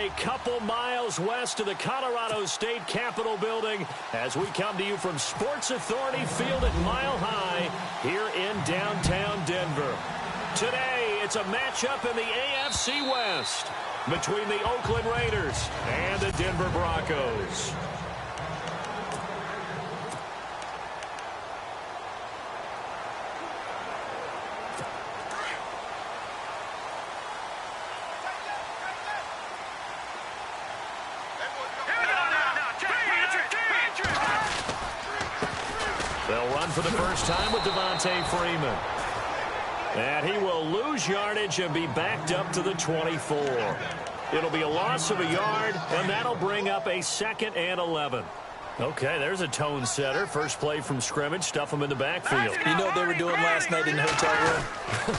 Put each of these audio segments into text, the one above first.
a couple miles west of the Colorado State Capitol building as we come to you from Sports Authority Field at Mile High here in downtown Denver. Today, it's a matchup in the AFC West between the Oakland Raiders and the Denver Broncos. They'll run for the first time with Devontae Freeman. And he will lose yardage and be backed up to the 24. It'll be a loss of a yard, and that'll bring up a 2nd and 11. Okay, there's a tone setter. First play from scrimmage, stuff them in the backfield. You know what they were doing last night in the hotel room?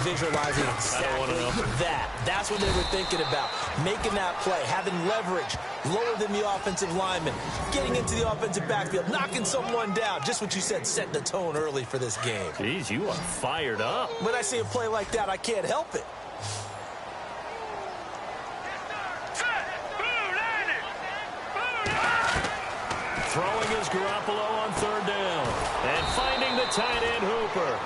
Visualizing exactly that. That's what they were thinking about. Making that play, having leverage, lower than the offensive lineman, getting into the offensive backfield, knocking someone down. Just what you said, setting the tone early for this game. Jeez, you are fired up. When I see a play like that, I can't help it. Throwing is Garoppolo on 3rd down. And finding the tight end Hooper.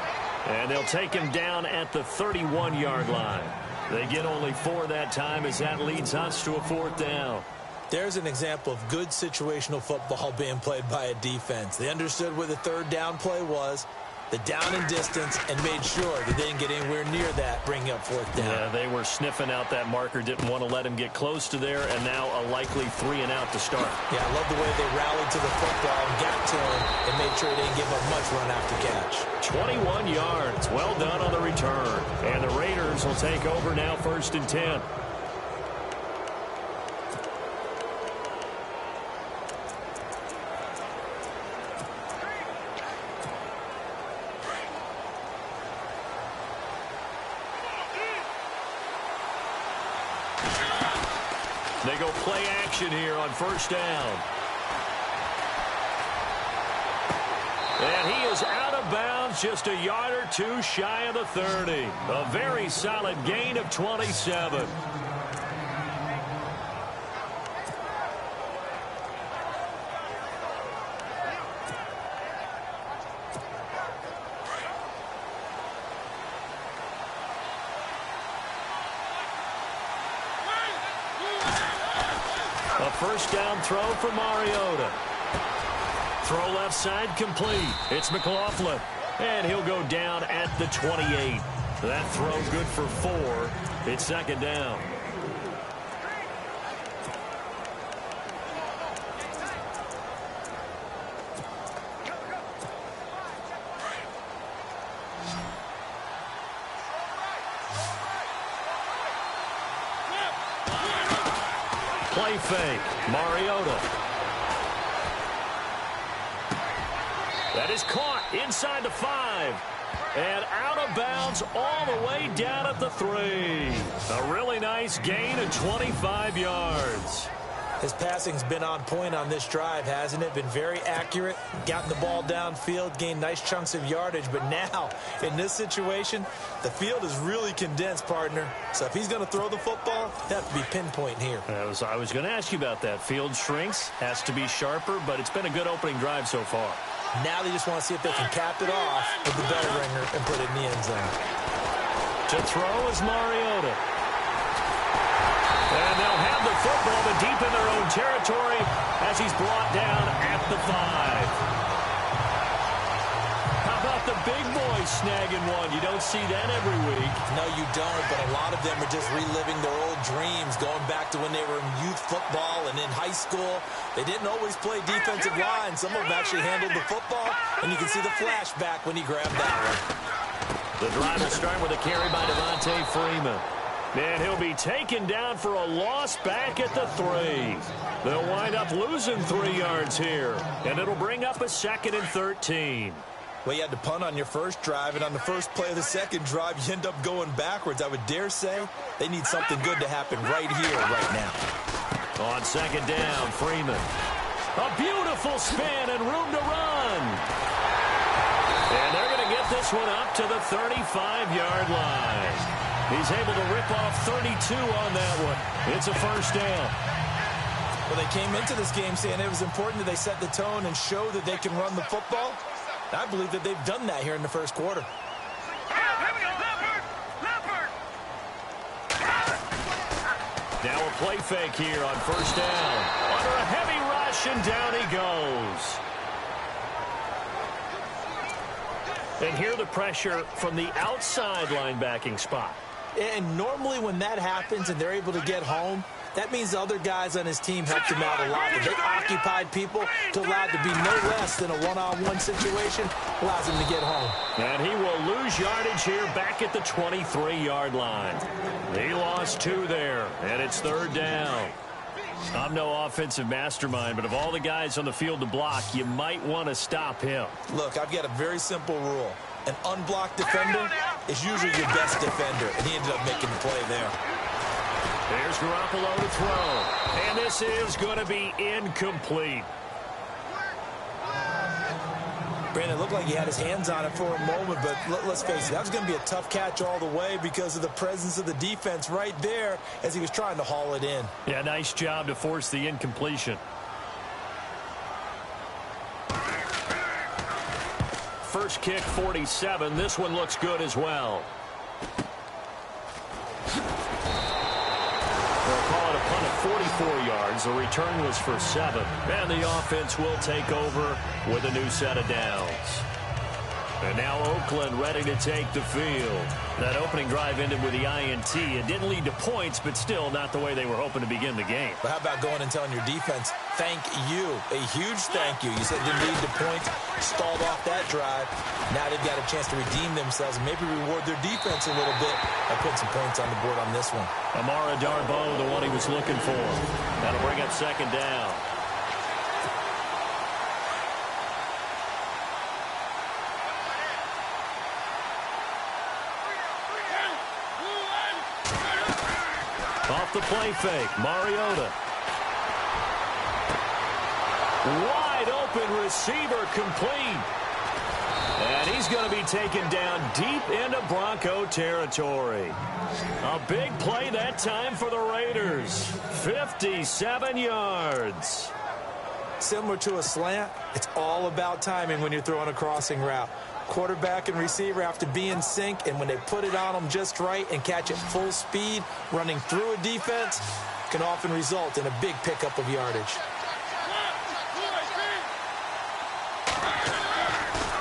And they'll take him down at the 31-yard line. They get only 4 that time as that leads us to a 4th down. There's an example of good situational football being played by a defense. They understood where the 3rd down play was, the down and distance, and made sure that they didn't get anywhere near that, bringing up 4th down. Yeah, they were sniffing out that marker, didn't want to let him get close to there, and now a likely 3 and out to start. Yeah, I love the way they rallied to the football and got to him and made sure they didn't give up much run after catch. 21 yards. Well done on the return. And the Raiders will take over now 1st and 10. They go play action here on 1st down. And he is out of bounds just a yard or 2 shy of the 30. A very solid gain of 27. A 1st down throw for Mariota. Throw left side complete. It's McLaughlin. And he'll go down at the 28. That throw good for 4. It's 2nd down. Play fake. Mariota. That is caught inside the 5. And out of bounds all the way down at the 3. A really nice gain of 25 yards. His passing's been on point on this drive, hasn't it? Been very accurate, gotten the ball downfield, gained nice chunks of yardage. But now, in this situation, the field is really condensed, partner. So if he's going to throw the football, they have to be pinpoint here. I was going to ask you about that. Field shrinks, has to be sharper, but it's been a good opening drive so far. Now they just want to see if they can cap it off with the bell ringer and put it in the end zone. To throw is Mariota. And they'll have the football, but deep in their own territory as he's brought down at the 5. How about the big boys snagging one? You don't see that every week. No, you don't, but a lot of them are just reliving their old dreams, going back to when they were in youth football and in high school. They didn't always play defensive line. Some of them actually handled the football, and you can see the flashback when he grabbed that one. The drive will start with a carry by Devontae Freeman. And he'll be taken down for a loss back at the 3. They'll wind up losing 3 yards here, and it'll bring up a 2nd and 13. Well, you had to punt on your first drive, and on the first play of the second drive, you end up going backwards. I would dare say they need something good to happen right here, right now. On 2nd down, Freeman. A beautiful spin and room to run. And they're going to get this one up to the 35-yard line. He's able to rip off 32 on that one. It's a first down. Well, they came into this game saying it was important that they set the tone and show that they can run the football. I believe that they've done that here in the first quarter. Now a play fake here on first down. Under a heavy rush, and down he goes. And here the pressure from the outside linebacking spot. And normally when that happens and they're able to get home, that means the other guys on his team helped him out a lot. If they occupied people to allow it to be no less than a one-on-one situation, allows him to get home. And he will lose yardage here back at the 23-yard line. He lost 2 there, and it's third down. I'm no offensive mastermind, but of all the guys on the field to block, you might want to stop him. Look, I've got a very simple rule. An unblocked defender is usually your best defender, and he ended up making the play there. There's Garoppolo to throw, and this is going to be incomplete. Brandon, it looked like he had his hands on it for a moment, but let's face it, that was going to be a tough catch all the way because of the presence of the defense right there as he was trying to haul it in. Yeah, nice job to force the incompletion. First kick, 47. This one looks good as well. They'll call it a punt of 44 yards. The return was for 7. And the offense will take over with a new set of downs. And now Oakland ready to take the field. That opening drive ended with the INT. It didn't lead to points, but still not the way they were hoping to begin the game. But how about going and telling your defense, thank you, a huge thank you. You said it didn't lead to points, stalled off that drive. Now they've got a chance to redeem themselves and maybe reward their defense a little bit by putting some points on the board on this one. Amara Darboh, the one he was looking for. That'll bring up second down. Off the play fake, Mariota. Wide open receiver complete. And he's going to be taken down deep into Bronco territory. A big play that time for the Raiders. 57 yards. Similar to a slant, it's all about timing when you're throwing a crossing route. Quarterback and receiver have to be in sync, and when they put it on them just right and catch it full speed, running through a defense can often result in a big pickup of yardage.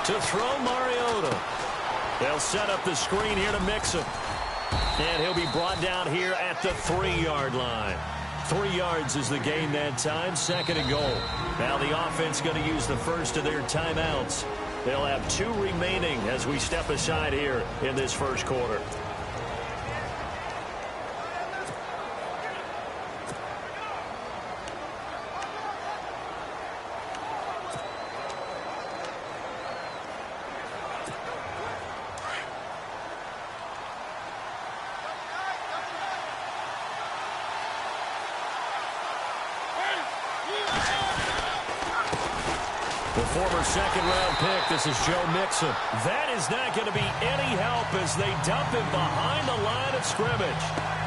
To throw Mariota. They'll set up the screen here to mix him. And he'll be brought down here at the 3-yard line. 3 yards is the gain that time, second and goal. Now the offense going to use the first of their timeouts. They'll have 2 remaining as we step aside here in this first quarter. The former second-round pick, this is Joe Mixon. That is not going to be any help as they dump him behind the line of scrimmage.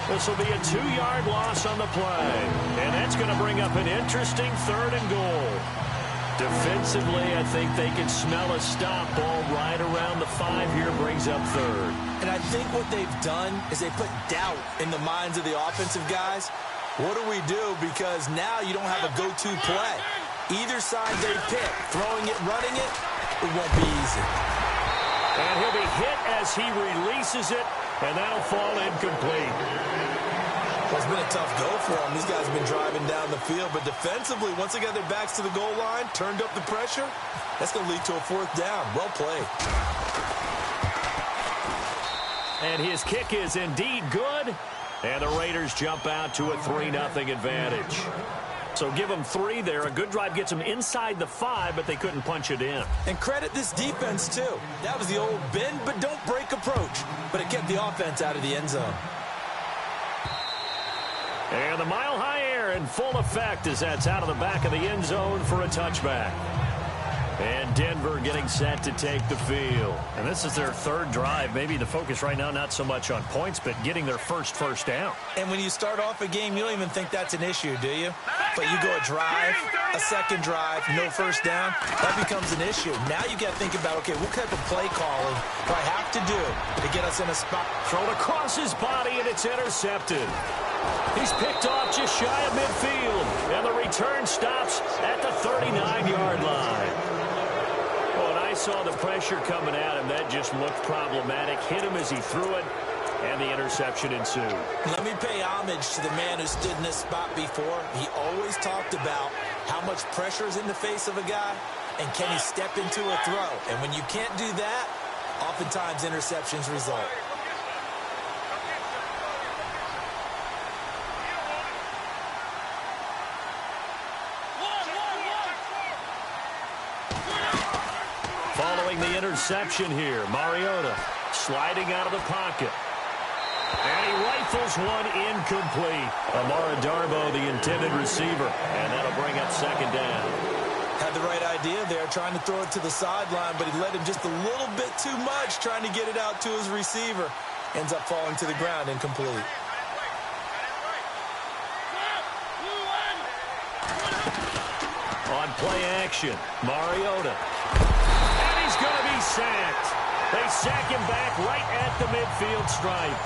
This will be a 2-yard loss on the play. And that's going to bring up an interesting third and goal. Defensively, I think they can smell a stop. Ball right around the 5 here, brings up third. And I think what they've done is they put doubt in the minds of the offensive guys. What do we do? Because now you don't have a go-to play. Either side they pick, throwing it, running it, it won't be easy. And he'll be hit as he releases it, and that'll fall incomplete. Well, it's been a tough go for them. These guys have been driving down the field, but defensively, once they got their backs to the goal line, turned up the pressure, that's going to lead to a 4th down. Well played. And his kick is indeed good, and the Raiders jump out to a 3-0 advantage. So give them 3 there. A good drive gets them inside the 5, but they couldn't punch it in. And credit this defense, too. That was the old bend but don't break approach, but it kept the offense out of the end zone. And the mile-high air in full effect as that's out of the back of the end zone for a touchback. And Denver getting set to take the field. And this is their third drive. Maybe the focus right now not so much on points, but getting their first down. And when you start off a game, you don't even think that's an issue, do you? But you go a drive, a second drive, no first down, that becomes an issue. Now you got to think about, okay, what type of play calling do I have to do to get us in a spot? Thrown across his body, and it's intercepted. He's picked off just shy of midfield, and the return stops at the 39-yard line. When I saw the pressure coming at him, that just looked problematic. Hit him as he threw it, and the interception ensued. Let me pay homage to the man who stood in this spot before. He always talked about how much pressure is in the face of a guy, and can he step into a throw. And when you can't do that, oftentimes interceptions result. Following the interception here, Mariota sliding out of the pocket. And he rifles one incomplete. Amara Darbo, the intended receiver, and that'll bring up second down. Had the right idea there, trying to throw it to the sideline, but he led him just a little bit too much, trying to get it out to his receiver. Ends up falling to the ground, incomplete. On play action, Mariota. And he's going to be sacked. They sack him back right at the midfield stripe.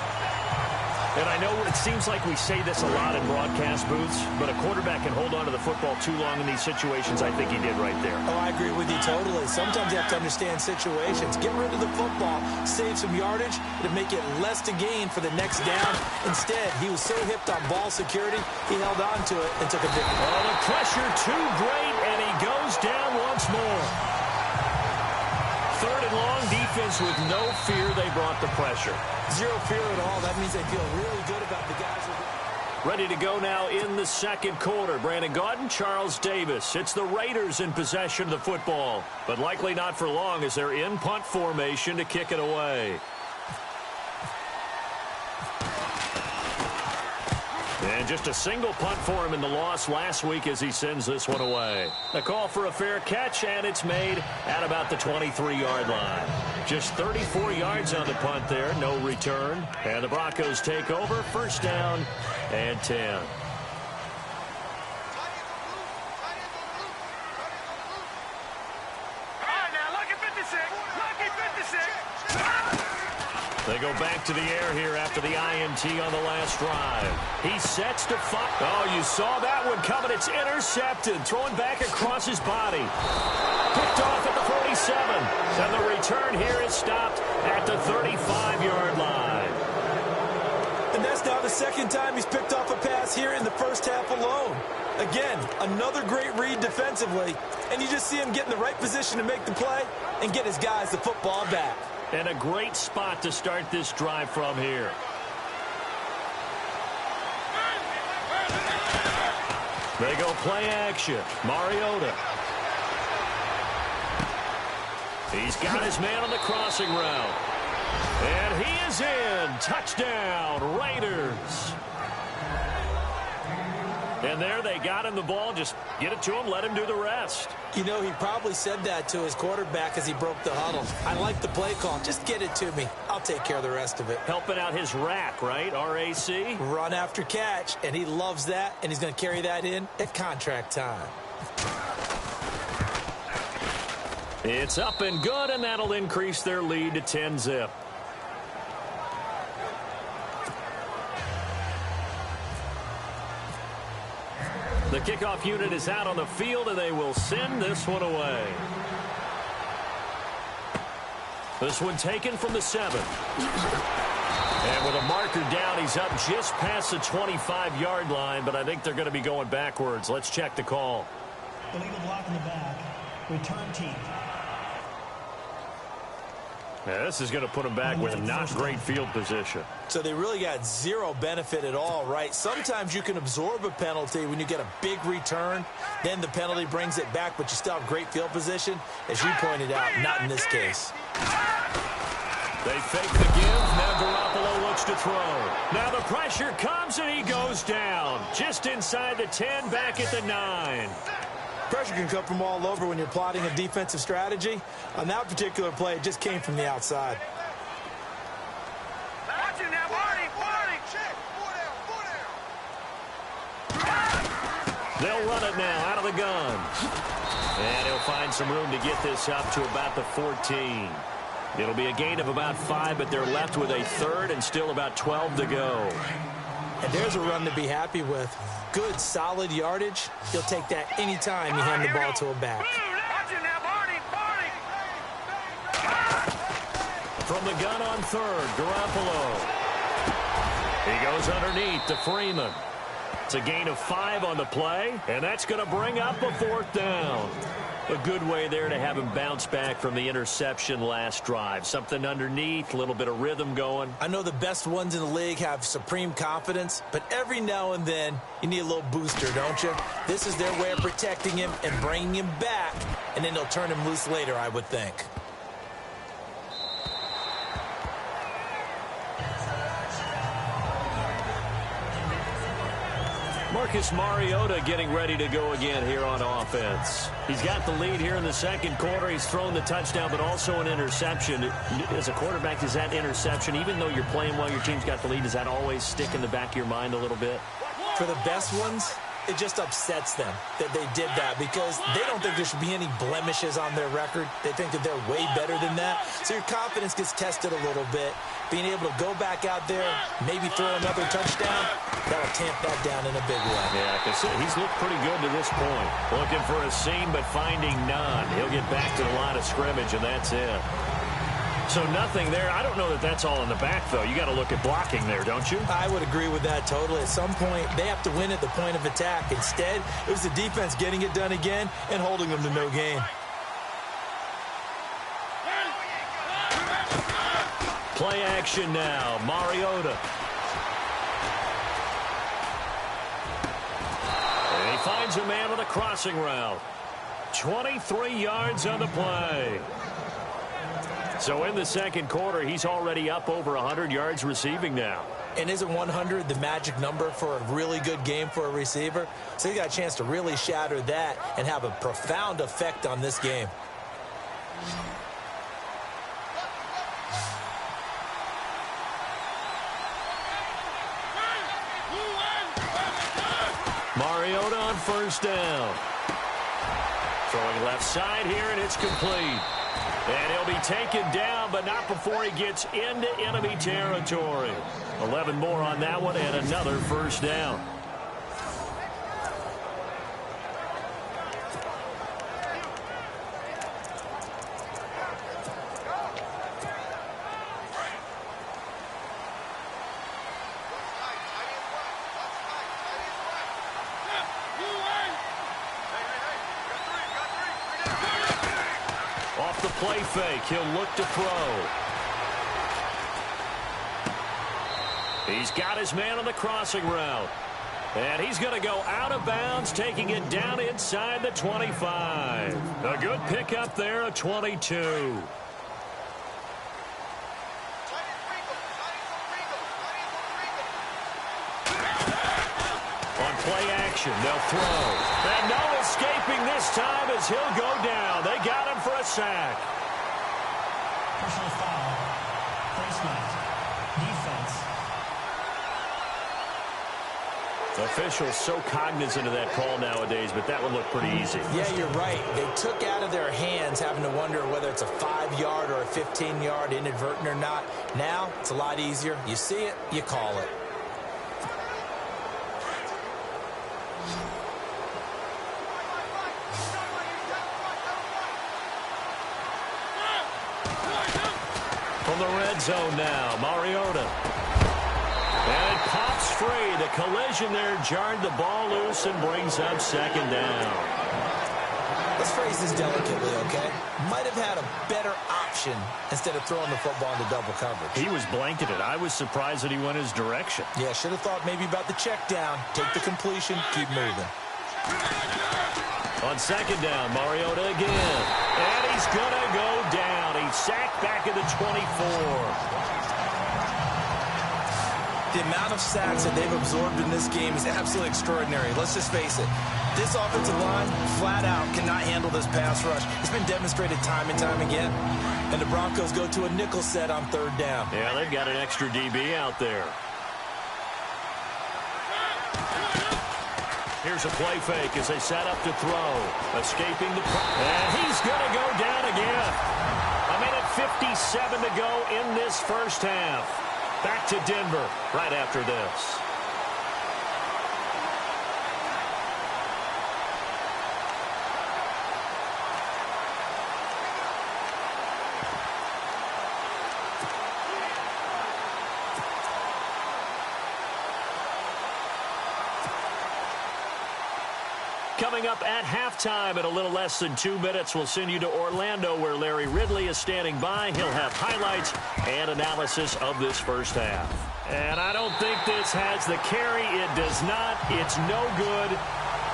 And I know it seems like we say this a lot in broadcast booths, but a quarterback can hold on to the football too long in these situations. I think he did right there. Oh, I agree with you totally. Sometimes you have to understand situations. Get rid of the football, save some yardage, to make it less to gain for the next down. Instead, he was so hipped on ball security, he held on to it and took a big... Oh, the pressure too great, and he goes down once more. Third and long, defense with no fear. They brought the pressure. Zero fear at all. That means they feel really good about the guys. Ready to go now in the second quarter. Brandon Gaudin, Charles Davis. It's the Raiders in possession of the football, but likely not for long as they're in punt formation to kick it away. And just a single punt for him in the loss last week as he sends this one away. A call for a fair catch, and it's made at about the 23-yard line. Just 34 yards on the punt there, no return. And the Broncos take over, first down and 10. They go back to the air here after the INT on the last drive. He sets to fire. Oh, you saw that one coming. It's intercepted. Thrown back across his body. Picked off at the 47. And the return here is stopped at the 35-yard line. And that's now the second time he's picked off a pass here in the first half alone. Again, another great read defensively. And you just see him get in the right position to make the play and get his guys the football back. And a great spot to start this drive from here. They go play action. Mariota. He's got his man on the crossing route. And he is in. Touchdown, Raiders. And there they got him the ball. Just get it to him, let him do the rest. You know, he probably said that to his quarterback as he broke the huddle. I like the play call. Just get it to me. I'll take care of the rest of it. Helping out his rack, right? R-A-C? Run after catch, and he loves that, and he's going to carry that in at contract time. It's up and good, and that'll increase their lead to 10-zip. The kickoff unit is out on the field, and they will send this one away. This one taken from the 7. And with a marker down, he's up just past the 25-yard line, but I think they're going to be going backwards. Let's check the call. Illegal block in the back. Return team. Yeah, this is going to put them back with not great field position. So they really got zero benefit at all, right? Sometimes you can absorb a penalty when you get a big return. Then the penalty brings it back, but you still have great field position. As you pointed out, not in this case. They fake the give. Now Garoppolo looks to throw. Now the pressure comes, and he goes down. Just inside the 10, back at the 9. Pressure can come from all over when you're plotting a defensive strategy. On that particular play, it just came from the outside. Watch it now, Marty. They'll run it now out of the gun. And he'll find some room to get this up to about the 14. It'll be a gain of about 5, but they're left with a third and still about 12 to go. And there's a run to be happy with. Good, solid yardage. He'll take that anytime you hand the ball to him back. Watch it now, Marty. From the gun on third, Garoppolo. He goes underneath to Freeman. It's a gain of 5 on the play, and that's going to bring up a 4th down. A good way there to have him bounce back from the interception last drive. Something underneath, a little bit of rhythm going. I know the best ones in the league have supreme confidence, but every now and then you need a little booster, don't you? This is their way of protecting him and bringing him back, and then they'll turn him loose later, I would think. Marcus Mariota getting ready to go again here on offense. He's got the lead here in the second quarter. He's thrown the touchdown, but also an interception. As a quarterback, is that interception, even though you're playing well, your team's got the lead, does that always stick in the back of your mind a little bit? For the best ones, it just upsets them that they did that because they don't think there should be any blemishes on their record. They think that they're way better than that. So your confidence gets tested a little bit. Being able to go back out there, maybe throw another touchdown, that'll tamp that down in a big way. Yeah, because he's looked pretty good to this point. Looking for a seam, but finding none. He'll get back to the line of scrimmage, and that's it. So nothing there. I don't know that that's all in the back, though. You got to look at blocking there, don't you? I would agree with that totally. At some point, they have to win at the point of attack. Instead, it was the defense getting it done again and holding them to no gain. Play action now. Mariota. And he finds a man with a crossing route. 23 yards on the play. So in the second quarter, he's already up over 100 yards receiving now. And isn't 100 the magic number for a really good game for a receiver? So he got a chance to really shatter that and have a profound effect on this game. Mariota on first down. Throwing left side here, and it's complete. And he'll be taken down, but not before he gets into enemy territory. 11 more on that one, and another first down. Off the play fake, he'll look to throw. He's got his man on the crossing route. And he's going to go out of bounds, taking it down inside the 25. A good pickup there, a 22. On play action, they'll throw. And no escaping this time as he'll go down. They got him for a sack. Personal foul. Placement. Defense. Officials so cognizant of that call nowadays, but that one looked pretty easy. Yeah, you're right. They took out of their hands having to wonder whether it's a 5-yard or a 15-yard inadvertent or not. Now, it's a lot easier. You see it, you call it. From the red zone now, Mariota. And it pops free. The collision there jarred the ball loose and brings up second down. Let's phrase this delicately, okay? Might have had a better option instead of throwing the football into double coverage. He was blanketed. I was surprised that he went his direction. Yeah, should have thought maybe about the check down. Take the completion, keep moving. On second down, Mariota again. And he's going to go down. He's sacked back at the 24. The amount of sacks that they've absorbed in this game is absolutely extraordinary. Let's just face it. This offensive line, flat out, cannot handle this pass rush. It's been demonstrated time and time again. And the Broncos go to a nickel set on 3rd down. Yeah, they've got an extra DB out there. Here's a play fake as they set up to throw. Escaping the... And he's going to go down again. A minute 57 to go in this first half. Back to Denver right after this. Coming up at halftime in a little less than 2 minutes, we'll send you to Orlando where Larry Ridley is standing by. He'll have highlights and analysis of this first half. And I don't think this has the carry. It does not. It's no good.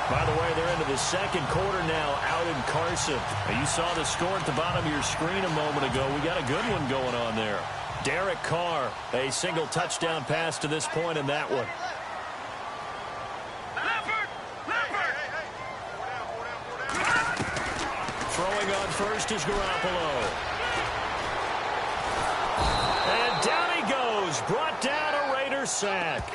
By the way, they're into the second quarter now out in Carson. You saw the score at the bottom of your screen a moment ago. We got a good one going on there. Derek Carr, a single touchdown pass to this point in that one. Throwing on first is Garoppolo. And down he goes. Brought down a Raider sack.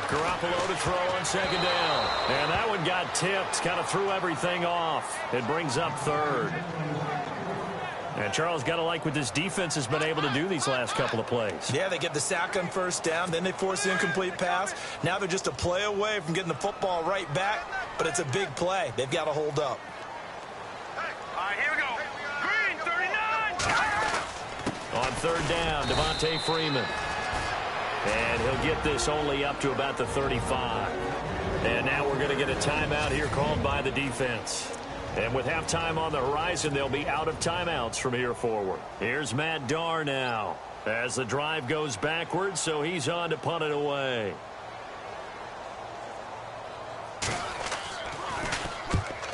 Garoppolo to throw on 2nd down. And that one got tipped. Kind of threw everything off. It brings up 3rd. And Charles, got to like what this defense has been able to do these last couple of plays. Yeah, they get the sack on 1st down. Then they force the incomplete pass. Now they're just a play away from getting the football right back. But it's a big play. They've got to hold up. All right, here we go. Green, 39. On 3rd down, Devontae Freeman. And he'll get this only up to about the 35. And now we're going to get a timeout here called by the defense. And with halftime on the horizon, they'll be out of timeouts from here forward. Here's Matt Darr now as the drive goes backwards, so he's on to punt it away.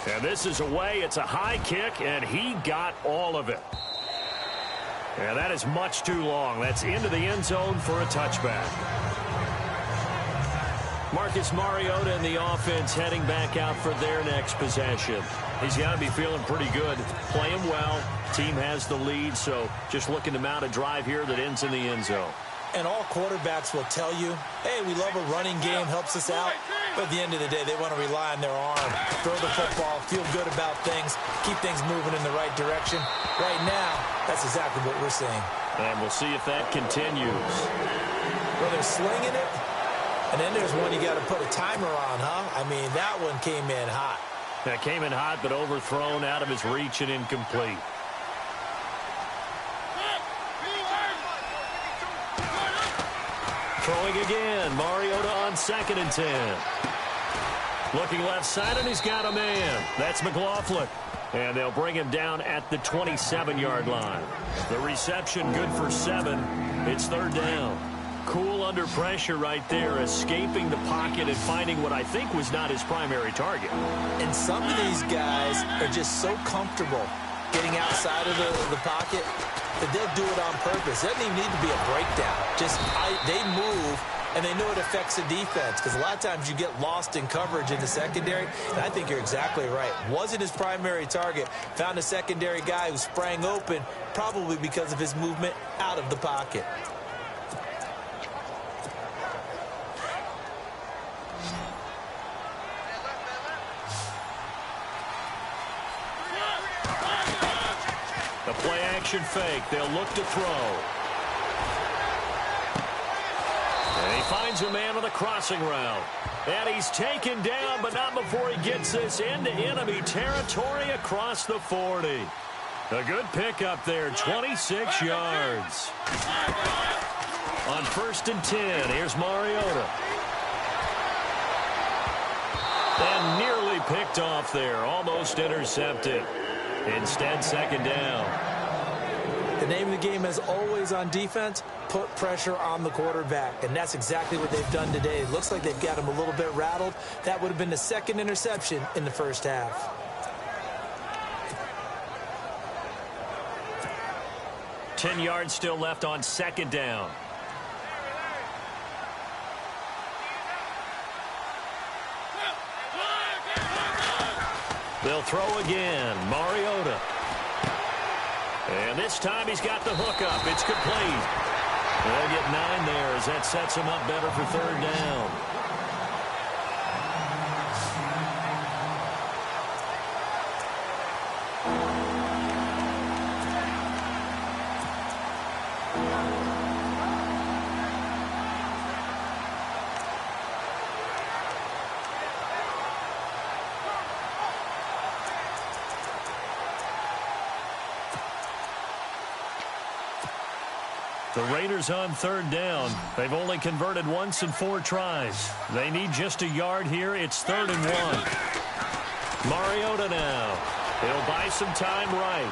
And this is away. It's a high kick, and he got all of it. And that is much too long. That's into the end zone for a touchback. Marcus Mariota and the offense heading back out for their next possession. He's got to be feeling pretty good. Playing well. Team has the lead, so just looking to mount a drive here that ends in the end zone. And all quarterbacks will tell you, hey, we love a running game, helps us out. But at the end of the day, they want to rely on their arm, throw the football, feel good about things, keep things moving in the right direction. Right now, that's exactly what we're seeing. And we'll see if that continues. Well, they're slinging it, and then there's one you got to put a timer on, huh? I mean, that one came in hot. That came in hot, but overthrown, out of his reach, and incomplete. Throwing again. Mariota on 2nd and 10. Looking left side, and he's got a man. That's McLaughlin. And they'll bring him down at the 27-yard line. The reception good for 7. It's 3rd down. Cool under pressure right there, escaping the pocket and finding what I think was not his primary target. And some of these guys are just so comfortable getting outside of the pocket that they'll do it on purpose. It doesn't even need to be a breakdown. Just they move, and they know it affects the defense because a lot of times you get lost in coverage in the secondary, and I think you're exactly right. Wasn't his primary target. Found a secondary guy who sprang open, probably because of his movement out of the pocket. The play-action fake. They'll look to throw. And he finds a man on the crossing route. And he's taken down, but not before he gets this into enemy territory across the 40. A good pickup there, 26 yards. On 1st and 10, here's Mariota. And nearly picked off there, almost intercepted. Instead, 2nd down. The name of the game is always on defense, put pressure on the quarterback, and that's exactly what they've done today. It looks like they've got him a little bit rattled. That would have been the second interception in the first half. 10 yards still left on second down. They'll throw again. Mariota. And this time he's got the hook up. It's complete. They'll get 9 there as that sets him up better for third down. The Raiders on third down. They've only converted once in 4 tries. They need just a yard here. It's 3rd and 1. Mariota now. He'll buy some time right.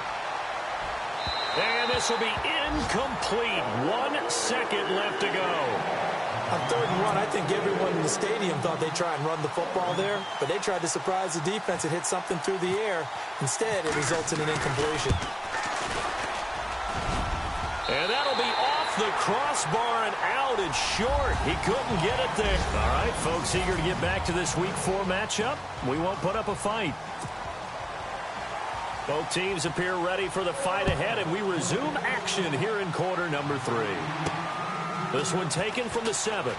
And this will be incomplete. 1 second left to go. On 3rd and 1, I think everyone in the stadium thought they'd try and run the football there, but they tried to surprise the defense and hit something through the air. Instead, it results in an incompletion. And that'll be off the crossbar and out. It's short. He couldn't get it there. All right, folks, eager to get back to this Week 4 matchup. We won't put up a fight. Both teams appear ready for the fight ahead, and we resume action here in quarter number 3. This one taken from the 7.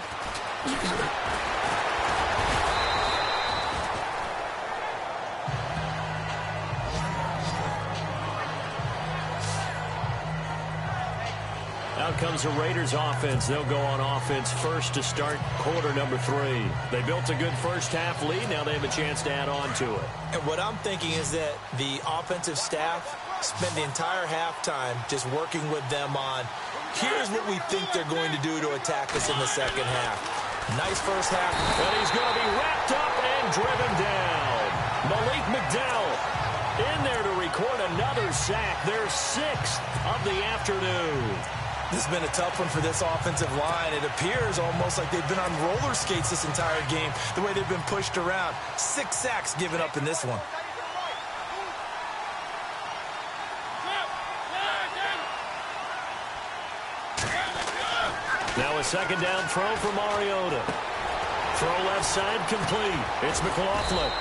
Out comes the Raiders offense. They'll go on offense first to start quarter number 3. They built a good first half lead. Now they have a chance to add on to it. And what I'm thinking is that the offensive staff spent the entire halftime just working with them on, here's what we think they're going to do to attack us in the second half. Nice first half. And he's going to be wrapped up and driven down. Malik McDowell in there to record another sack. Their 6th of the afternoon. This has been a tough one for this offensive line. It appears almost like they've been on roller skates this entire game, the way they've been pushed around. 6 sacks given up in this one. Now a second down throw for Mariota. Throw left side complete. It's McLaughlin.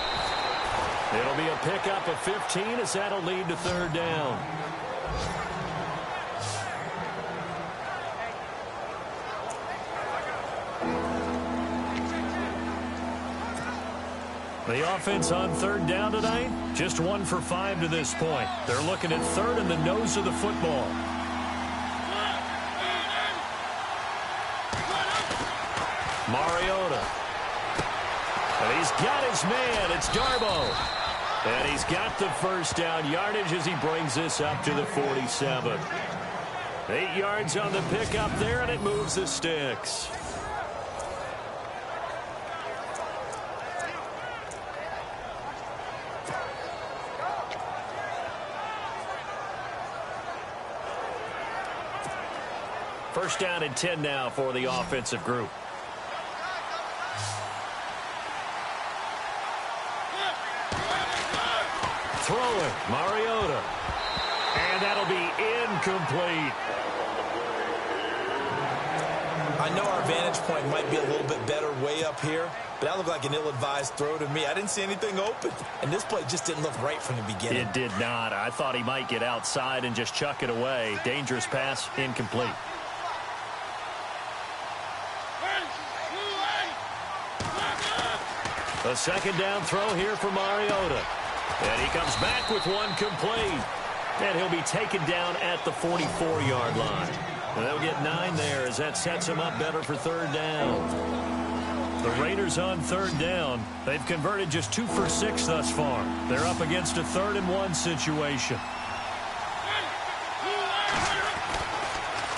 It'll be a pickup of 15 as that'll lead to third down. The offense on third down tonight, just 1 for 5 to this point. They're looking at third in the nose of the football. Mariota. And he's got his man. It's Darbo. And he's got the first down yardage as he brings this up to the 47. 8 yards on the pickup there, and it moves the sticks. First down and 10 now for the offensive group. Throwing, Mariota. And that'll be incomplete. I know our vantage point might be a little bit better way up here, but that looked like an ill-advised throw to me. I didn't see anything open, and this play just didn't look right from the beginning. It did not. I thought he might get outside and just chuck it away. Dangerous pass, incomplete. A second down throw here for Mariota. And he comes back with one complete. And he'll be taken down at the 44-yard line. And they'll get 9 there as that sets him up better for third down. The Raiders on third down. They've converted just 2 for 6 thus far. They're up against a 3rd and 1 situation.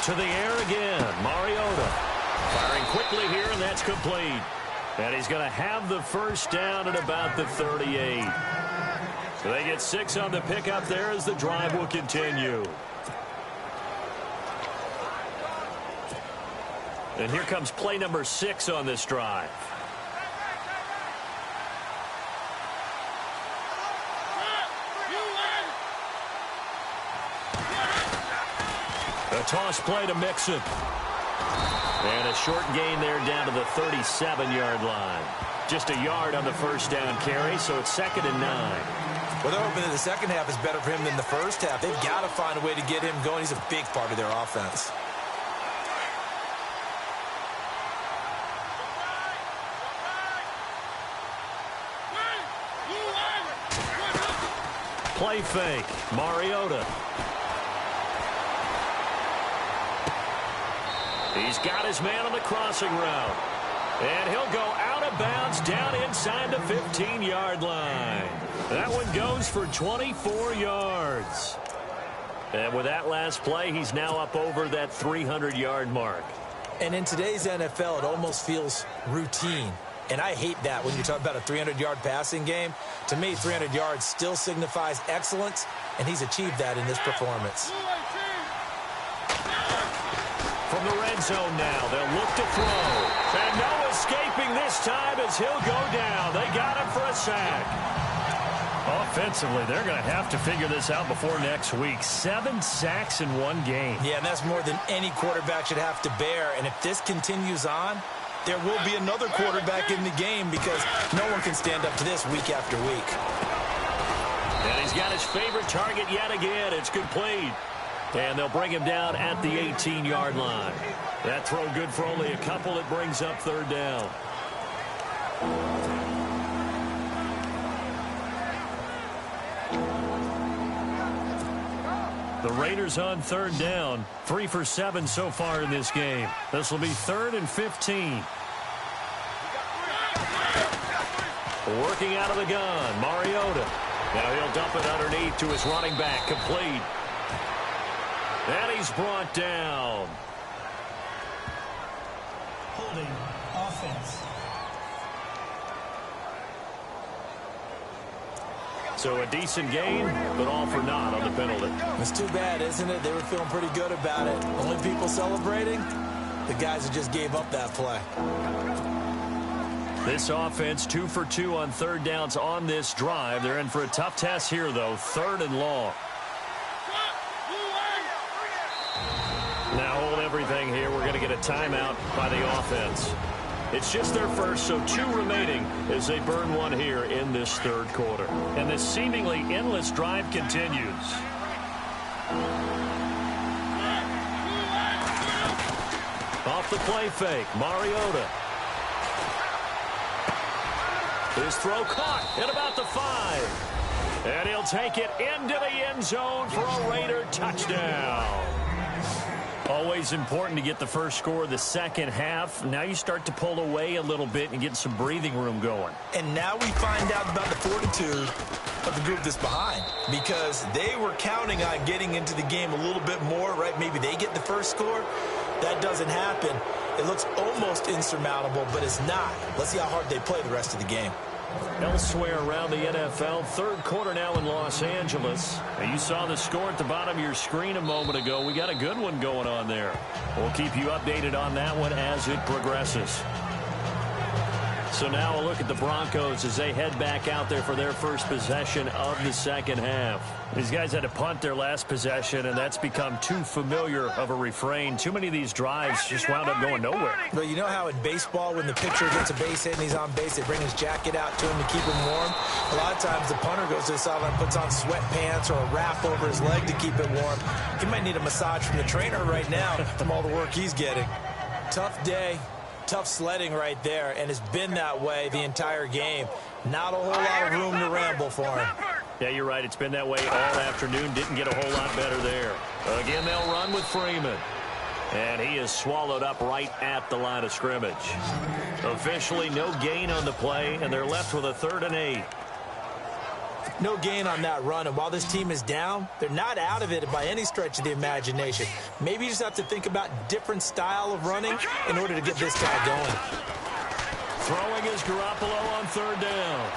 To the air again. Mariota firing quickly here, and that's complete. And he's going to have the first down at about the 38. So they get 6 on the pickup there as the drive will continue. And here comes play number 6 on this drive. A toss play to Mixon. And a short gain there down to the 37-yard line. Just a yard on the first down carry, so it's 2nd and 9. Well, they're hoping that the second half is better for him than the first half. They've got to find a way to get him going. He's a big part of their offense. Play fake. Mariota. He's got his man on the crossing route. And he'll go out of bounds down inside the 15-yard line. That one goes for 24 yards. And with that last play, he's now up over that 300-yard mark. And in today's NFL, it almost feels routine. And I hate that when you talk about a 300-yard passing game. To me, 300 yards still signifies excellence, and he's achieved that in this performance. From the red zone now, they'll look to throw. And no escaping this time as he'll go down. They got him for a sack. Offensively, they're going to have to figure this out before next week. 7 sacks in one game. Yeah, and that's more than any quarterback should have to bear. And if this continues on, there will be another quarterback in the game because no one can stand up to this week after week. And he's got his favorite target yet again. It's complete. And they'll bring him down at the 18-yard line. That throw good for only a couple. It brings up 3rd down. The Raiders on 3rd down. 3 for 7 so far in this game. This will be 3rd and 15. Working out of the gun, Mariota. Now he'll dump it underneath to his running back. Complete. And he's brought down. Holding offense. So a decent gain, but all for naught on the penalty. It's too bad, isn't it? They were feeling pretty good about it. Only people celebrating? The guys who just gave up that play. This offense 2 for 2 on 3rd downs on this drive. They're in for a tough test here, though. 3rd and long. Now hold everything here. We're going to get a timeout by the offense. It's just their first, so 2 remaining as they burn one here in this 3rd quarter. And this seemingly endless drive continues. Off the play fake, Mariota. His throw caught at about the 5. And he'll take it into the end zone for a Raider touchdown. Always important to get the first score of the second half. Now you start to pull away a little bit and get some breathing room going. And now we find out about the fortitude of the group that's behind, because they were counting on getting into the game a little bit more, right? Maybe they get the first score. That doesn't happen. It looks almost insurmountable, but it's not. Let's see how hard they play the rest of the game. Elsewhere around the NFL, 3rd quarter now in Los Angeles. And you saw the score at the bottom of your screen a moment ago. We got a good one going on there. We'll keep you updated on that one as it progresses. So now a look at the Broncos as they head back out there for their first possession of the second half. These guys had to punt their last possession, and that's become too familiar of a refrain. Too many of these drives just wound up going nowhere. But you know how in baseball, when the pitcher gets a base hit and he's on base, they bring his jacket out to him to keep him warm? A lot of times the punter goes to the sideline, puts on sweatpants or a wrap over his leg to keep it warm. He might need a massage from the trainer right now from all the work he's getting. Tough day. Tough sledding right there, and it's been that way the entire game. Not a whole lot of room to ramble for him. Yeah, you're right. It's been that way all afternoon. Didn't get a whole lot better there. Again, they'll run with Freeman. And he is swallowed up right at the line of scrimmage. Officially, no gain on the play, and they're left with a 3rd and 8. No gain on that run, and while this team is down, they're not out of it by any stretch of the imagination. Maybe you just have to think about different style of running in order to get this guy going. Throwing is Garoppolo on 3rd down.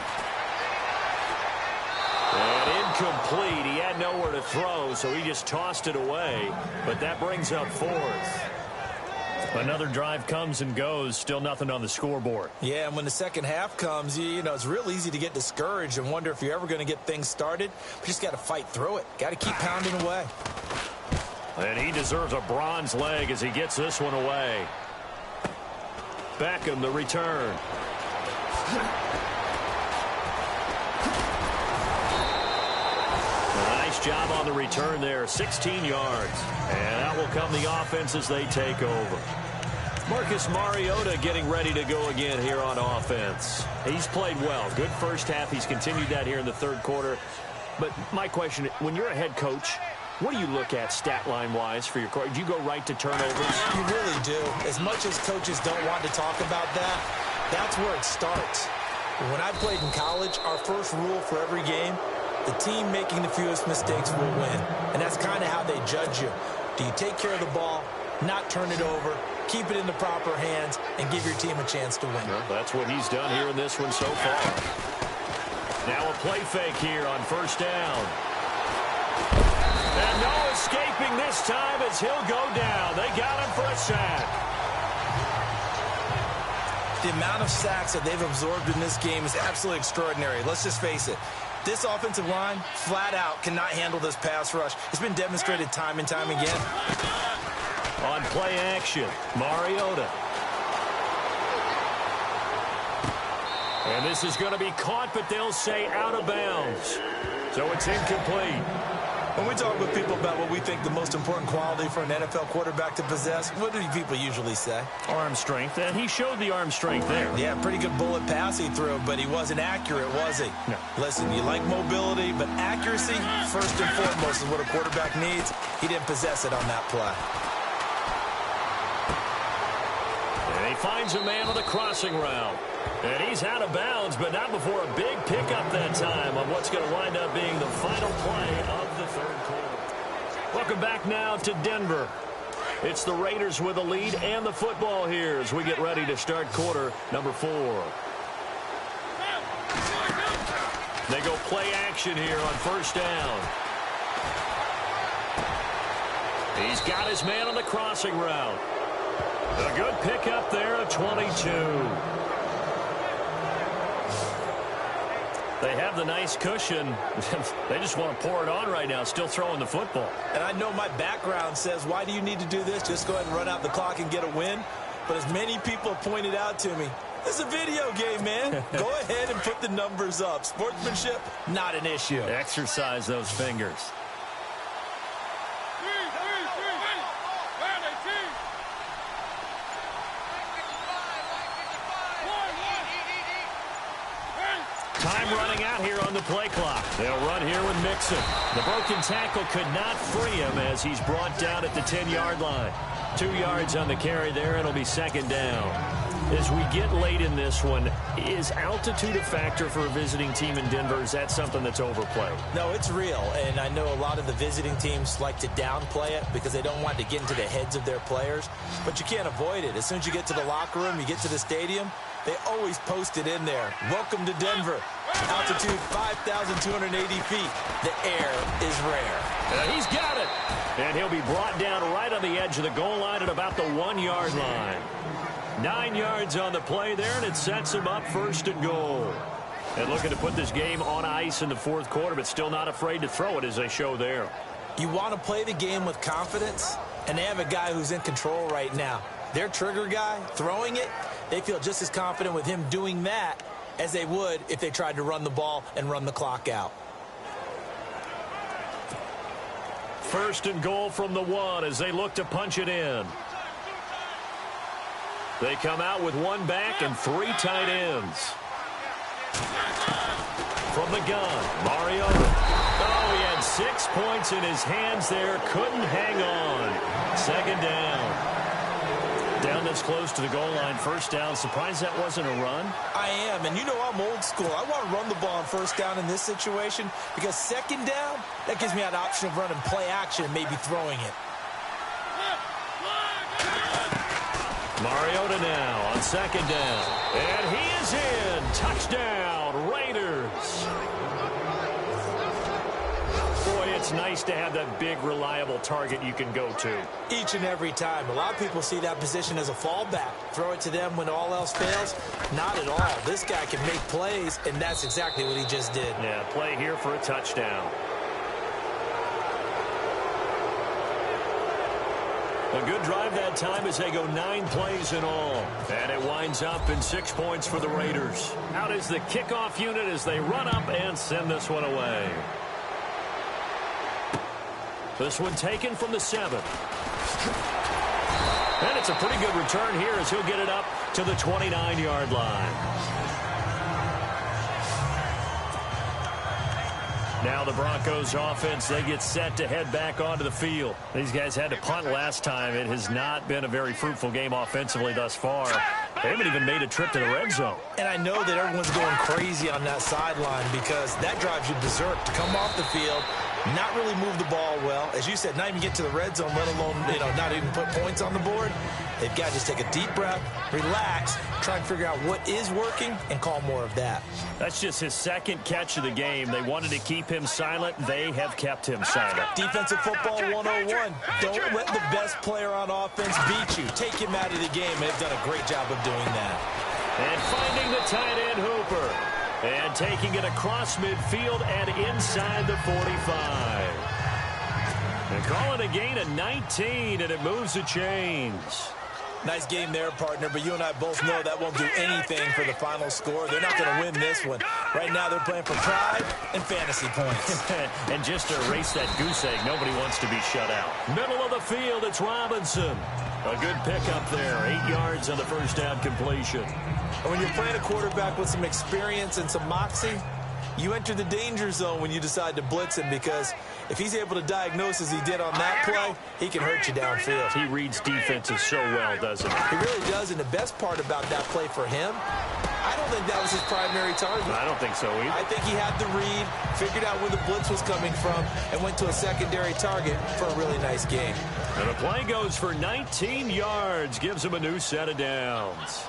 And incomplete. He had nowhere to throw, so he just tossed it away. But that brings up 4th. Another drive comes and goes, still nothing on the scoreboard. Yeah, and when the second half comes, you know, it's real easy to get discouraged and wonder if you're ever going to get things started. But you just got to fight through it. Got to keep pounding away. And he deserves a bronze leg as he gets this one away. Beckham, the return. Nice job on the return there, 16 yards. And out will come the offense as they take over. Marcus Mariota getting ready to go again here on offense. He's played well. Good first half. He's continued that here in the third quarter. But my question, when you're a head coach, what do you look at stat line-wise for your court? Do you go right to turnovers? You really do. As much as coaches don't want to talk about that, that's where it starts. When I played in college, our first rule for every game, the team making the fewest mistakes will win. And that's kind of how they judge you. Do you take care of the ball, not turn it over, keep it in the proper hands, and give your team a chance to win? Well, that's what he's done here in this one so far. Now a play fake here on first down. And no escaping this time as he'll go down. They got him for a sack. The amount of sacks that they've absorbed in this game is absolutely extraordinary. Let's just face it. This offensive line, flat out, cannot handle this pass rush. It's been demonstrated time and time again. On play action, Mariota. And this is going to be caught, but they'll say out of bounds. So it's incomplete. When we talk with people about what we think the most important quality for an NFL quarterback to possess, what do people usually say? Arm strength, and he showed the arm strength there. Yeah, pretty good bullet pass he threw, but he wasn't accurate, was he? No. Listen, you like mobility, but accuracy, first and foremost, is what a quarterback needs. He didn't possess it on that play. And he finds a man on the crossing route. And he's out of bounds, but not before a big pickup that time on what's going to wind up being the final play of the third quarter. Welcome back now to Denver. It's the Raiders with a lead and the football here as we get ready to start quarter number 4. They go play action here on first down. He's got his man on the crossing route. A good pickup there at 22. They have the nice cushion. They just want to pour it on right now, still throwing the football. And I know my background says, why do you need to do this? Just go ahead and run out the clock and get a win. But as many people have pointed out to me, this is a video game, man. Go ahead and put the numbers up. Sportsmanship, not an issue. Exercise those fingers. Time running out here on the play clock. They'll run here with Mixon. The broken tackle could not free him as he's brought down at the 10-yard line. 2 yards on the carry there. It'll be second down. As we get late in this one, is altitude a factor for a visiting team in Denver? Is that something that's overplayed? No, it's real, and I know a lot of the visiting teams like to downplay it because they don't want to get into the heads of their players, but you can't avoid it. As soon as you get to the locker room, you get to the stadium, they always post it in there. Welcome to Denver. Altitude 5,280 feet. The air is rare. He's got it. And he'll be brought down right on the edge of the goal line at about the 1-yard line. 9 yards on the play there, and it sets him up first and goal. And looking to put this game on ice in the fourth quarter, but still not afraid to throw it as they show there. You want to play the game with confidence, and they have a guy who's in control right now. Their trigger guy, throwing it, they feel just as confident with him doing that as they would if they tried to run the ball and run the clock out. First and goal from the 1 as they look to punch it in. They come out with 1 back and 3 tight ends. From the gun, Mariota. Oh, he had 6 points in his hands there. Couldn't hang on. Second down. Down this close to the goal line, first down. Surprised that wasn't a run? I am, and you know I'm old school. I want to run the ball on first down in this situation because second down, that gives me that option of running play action and maybe throwing it. Mariota now on second down. And he is in. Touchdown, Raiders. Boy, it's nice to have that big, reliable target you can go to. Each and every time. A lot of people see that position as a fallback. Throw it to them when all else fails. Not at all. This guy can make plays, and that's exactly what he just did. Yeah, play here for a touchdown. A good drive that time as they go 9 plays in all. And it winds up in 6 points for the Raiders. Out is the kickoff unit as they run up and send this one away. This one taken from the 7. And it's a pretty good return here as he'll get it up to the 29-yard line. Now the Broncos offense, they get set to head back onto the field. These guys had to punt last time. It has not been a very fruitful game offensively thus far. They haven't even made a trip to the red zone. And I know that everyone's going crazy on that sideline because that drives you berserk to come off the field, not really move the ball well. As you said, not even get to the red zone, let alone, not even put points on the board. They've got to just take a deep breath, relax, try and figure out what is working, and call more of that. That's just his second catch of the game. They wanted to keep him silent. They have kept him silent. Defensive football 101. Don't let the best player on offense beat you. Take him out of the game. They've done a great job of doing that. And finding the tight end Hooper. And taking it across midfield and inside the 45. They call it a gain of 19, and it moves the chains. Nice game there, partner, but you and I both know that won't do anything for the final score. They're not going to win this one. Right now they're playing for pride and fantasy points. And just to erase that goose egg, nobody wants to be shut out. Middle of the field, it's Robinson. A good pickup there, 8 yards on the first down completion. And when you're playing a quarterback with some experience and some moxie, you enter the danger zone when you decide to blitz him because if he's able to diagnose as he did on that play, he can hurt you downfield. He reads defenses so well, doesn't he? He really does, and the best part about that play for him, I don't think that was his primary target. I don't think so either. I think he had the read, figured out where the blitz was coming from, and went to a secondary target for a really nice game. And the play goes for 19 yards, gives him a new set of downs.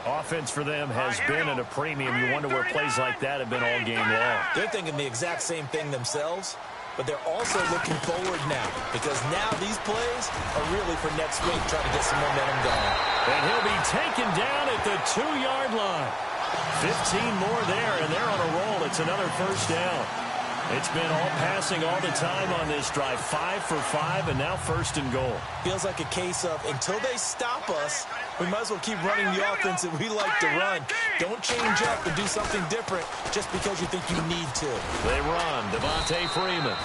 Offense for them has been at a premium. You wonder where plays like that have been all game long. They're thinking the exact same thing themselves, but they're also looking forward now because now these plays are really for next week, trying to get some momentum going. And he'll be taken down at the 2-yard line. 15 more there, and they're on a roll. It's another first down. It's been all passing all the time on this drive. 5 for 5, and now first and goal. Feels like a case of until they stop us, we might as well keep running the offense that we like to run. Don't change up and do something different just because you think you need to. They run. Devontae Freeman.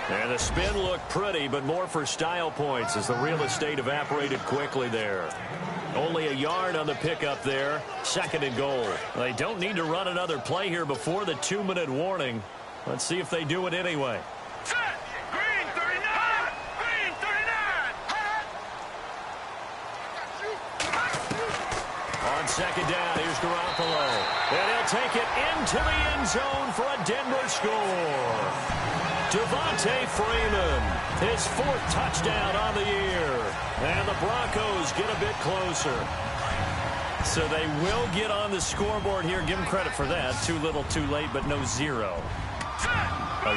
And the spin looked pretty, but more for style points as the real estate evaporated quickly there. Only a yard on the pickup there. Second and goal. They don't need to run another play here before the 2-minute warning. Let's see if they do it anyway. Green 39! Green 39! On second down, here's Garoppolo. And he'll take it into the end zone for a Denver score. Devontae Freeman, his 4th touchdown on the year. And the Broncos get a bit closer. So they will get on the scoreboard here. Give them credit for that. Too little, too late, but no 0. Oh,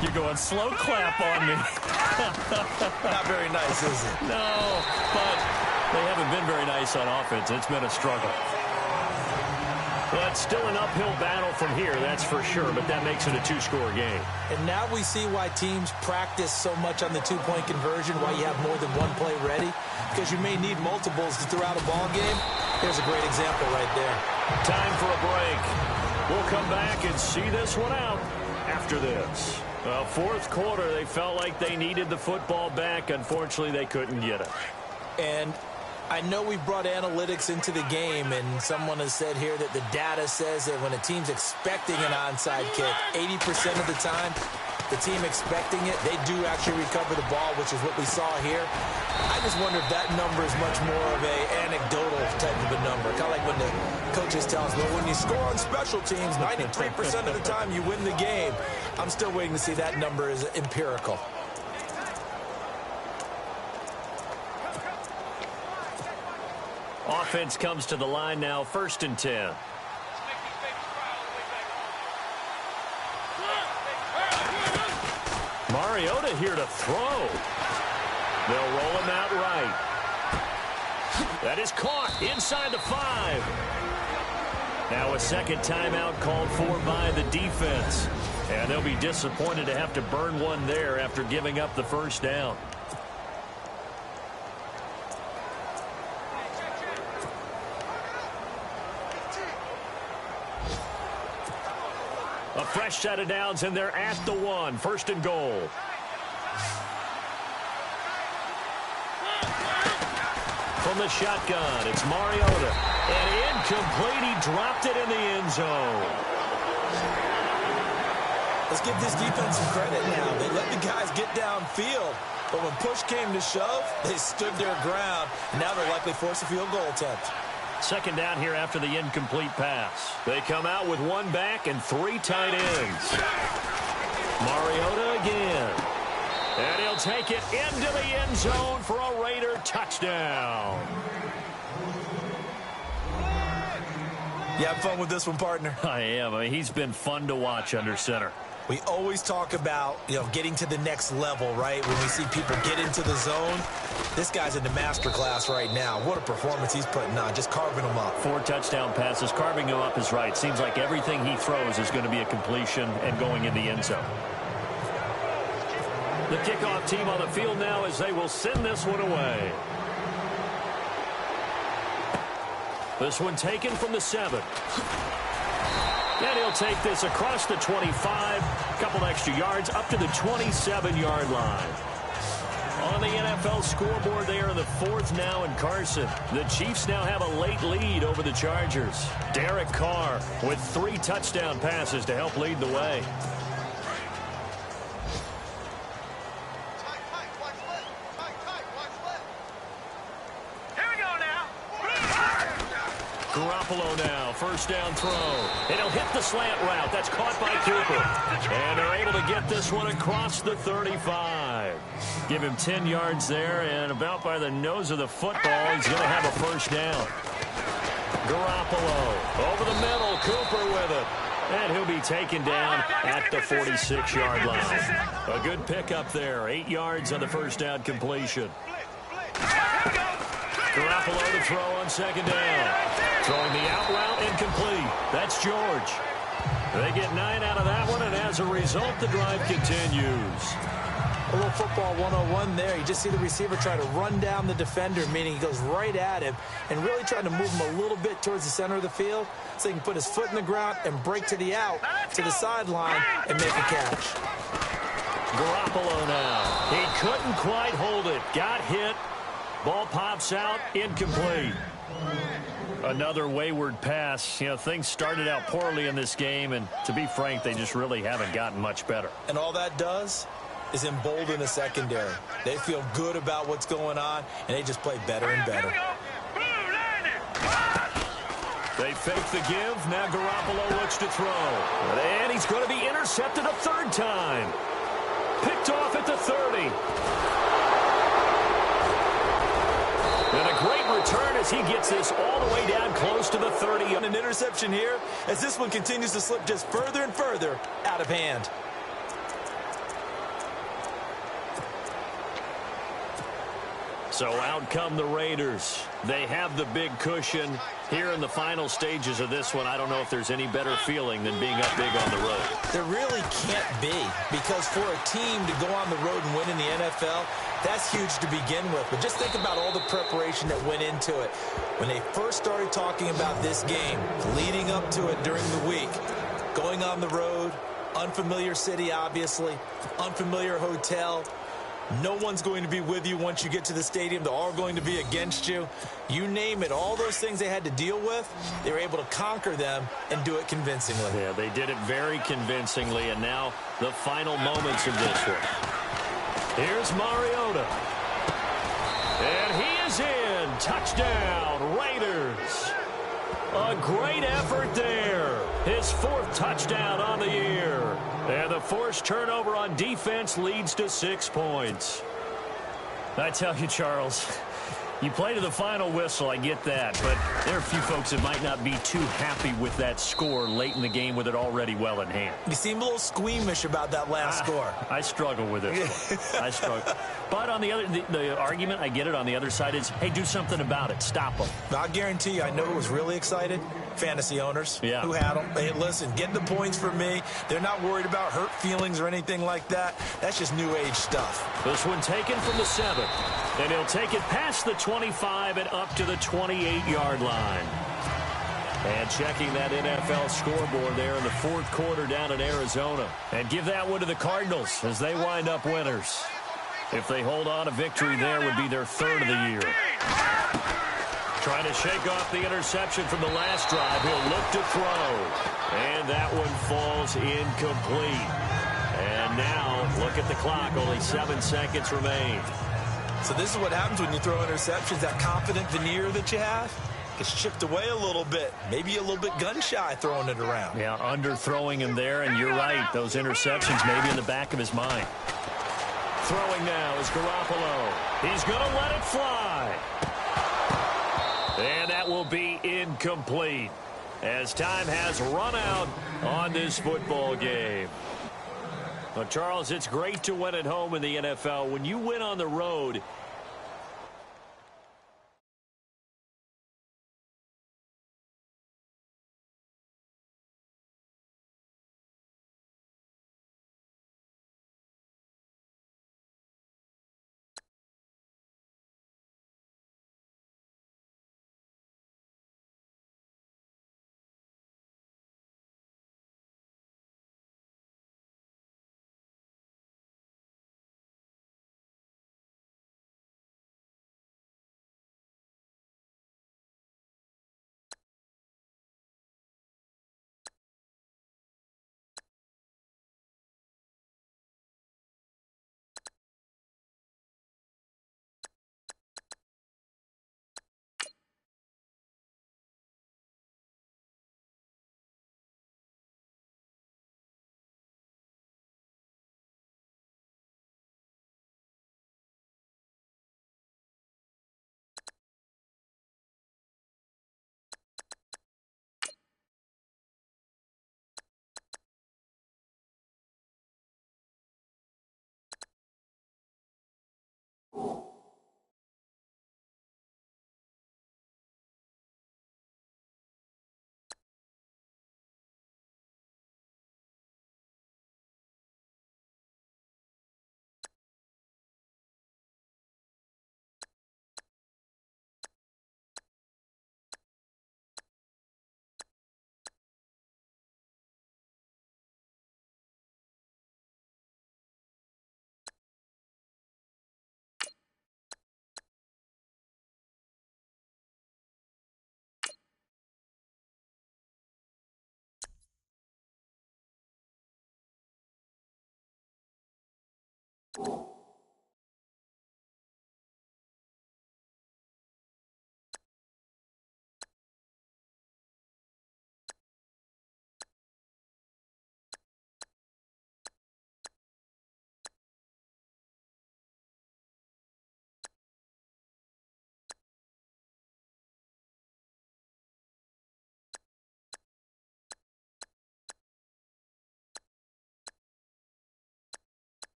you're going slow clap on me. Not very nice, is it? No, but they haven't been very nice on offense. It's been a struggle. But still an uphill battle from here, that's for sure, but that makes it a 2-score game. And now we see why teams practice so much on the 2-point conversion, why you have more than one play ready, because you may need multiples to throw out a ball game. Here's a great example right there. Time for a break. We'll come back and see this one out after this. Well, 4th quarter, they felt like they needed the football back. Unfortunately, they couldn't get it. And I know we brought analytics into the game, and someone has said here that the data says that when a team's expecting an onside kick, 80% of the time, the team expecting it, they do actually recover the ball, which is what we saw here. I just wonder if that number is much more of a anecdotal type of a number. Kind of like when the coaches tell us, well, when you score on special teams, 93% of the time you win the game. I'm still waiting to see that number is empirical. Offense comes to the line now, 1st and 10. Mariota here to throw. They'll roll him out right. That is caught inside the 5. Now a second timeout called for by the defense. And they'll be disappointed to have to burn one there after giving up the first down. A fresh set of downs, and they're at the 1. First and goal. From the shotgun, it's Mariota. And incomplete. He dropped it in the end zone. Let's give this defense some credit now. They let the guys get downfield. But when push came to shove, they stood their ground. And now they'll likely force a field goal attempt. Second down here after the incomplete pass. They come out with 1 back and 3 tight ends. Mariota again. And he'll take it into the end zone for a Raider touchdown. You have fun with this one, partner? I am. I mean, he's been fun to watch under center. We always talk about, getting to the next level, right? When we see people get into the zone, this guy's in the master class right now. What a performance he's putting on, just carving them up. 4 touchdown passes. Carving him up is right. Seems like everything he throws is going to be a completion and going in the end zone. The kickoff team on the field now as they will send this one away. This one taken from the 7. And he'll take this across the 25. A couple extra yards up to the 27-yard line. On the NFL scoreboard, they are in the 4th now in Carson. The Chiefs now have a late lead over the Chargers. Derek Carr with 3 touchdown passes to help lead the way. Garoppolo now, first down throw. And he'll hit the slant route. That's caught by Cooper. And they're able to get this one across the 35. Give him 10 yards there, and about by the nose of the football, he's going to have a first down. Garoppolo over the middle, Cooper with it. And he'll be taken down at the 46-yard line. A good pickup there, 8 yards on the first down completion. Garoppolo to throw on second down. Throwing the out route, incomplete. That's George. They get 9 out of that one, and as a result, the drive continues. A little football 101 there. You just see the receiver try to run down the defender, meaning he goes right at him, and really trying to move him a little bit towards the center of the field so he can put his foot in the ground and break to the out, to the sideline, and make a catch. Garoppolo now. He couldn't quite hold it. Got hit. Ball pops out, incomplete. Another wayward pass. Things started out poorly in this game, and to be frank, they just really haven't gotten much better. And all that does is embolden the secondary. They feel good about what's going on, and they just play better and better. They fake the give. Now Garoppolo looks to throw. And he's going to be intercepted a 3rd time. Picked off at the 30. And a great return as he gets this all the way down close to the 30. An interception here as this one continues to slip just further and further out of hand. So out come the Raiders. They have the big cushion. Here in the final stages of this one, I don't know if there's any better feeling than being up big on the road. There really can't be, because for a team to go on the road and win in the NFL, that's huge to begin with. But just think about all the preparation that went into it. When they first started talking about this game, leading up to it during the week, going on the road, unfamiliar city, obviously, unfamiliar hotel. No one's going to be with you once you get to the stadium. They're all going to be against you. You name it, all those things they had to deal with, they were able to conquer them and do it convincingly. Yeah, they did it very convincingly, and now the final moments of this one. Here's Mariota. And he is in. Touchdown, Raiders. A great effort there. His 4th touchdown on the year. And the forced turnover on defense leads to 6 points. I tell you, Charles, You play to the final whistle, I get that. But there are a few folks that might not be too happy with that score late in the game with it already well in hand. You seem a little squeamish about that last score. I struggle with this one. I struggle. But on the argument, I get it, on the other side is, hey, do something about it. Stop them. I guarantee you, I know who was really excited. Fantasy owners who had them. Hey, listen, get the points for me. They're not worried about hurt feelings or anything like that. That's just new age stuff. This one taken from the 7. And he'll take it past the 25 and up to the 28-yard line. And checking that NFL scoreboard there in the fourth quarter down in Arizona. And give that one to the Cardinals as they wind up winners. If they hold on, a victory there would be their third of the year. Trying to shake off the interception from the last drive. He'll look to throw. And that one falls incomplete. And now, look at the clock. Only 7 seconds remain. So this is what happens when you throw interceptions. That confident veneer that you have gets chipped away a little bit. Maybe a little bit gun-shy throwing it around. Yeah, underthrowing him there, and you're right. Those interceptions maybe in the back of his mind. Throwing now is Garoppolo. He's going to let it fly. And that will be incomplete as time has run out on this football game. Well, Charles, it's great to win at home in the NFL. When you win on the road,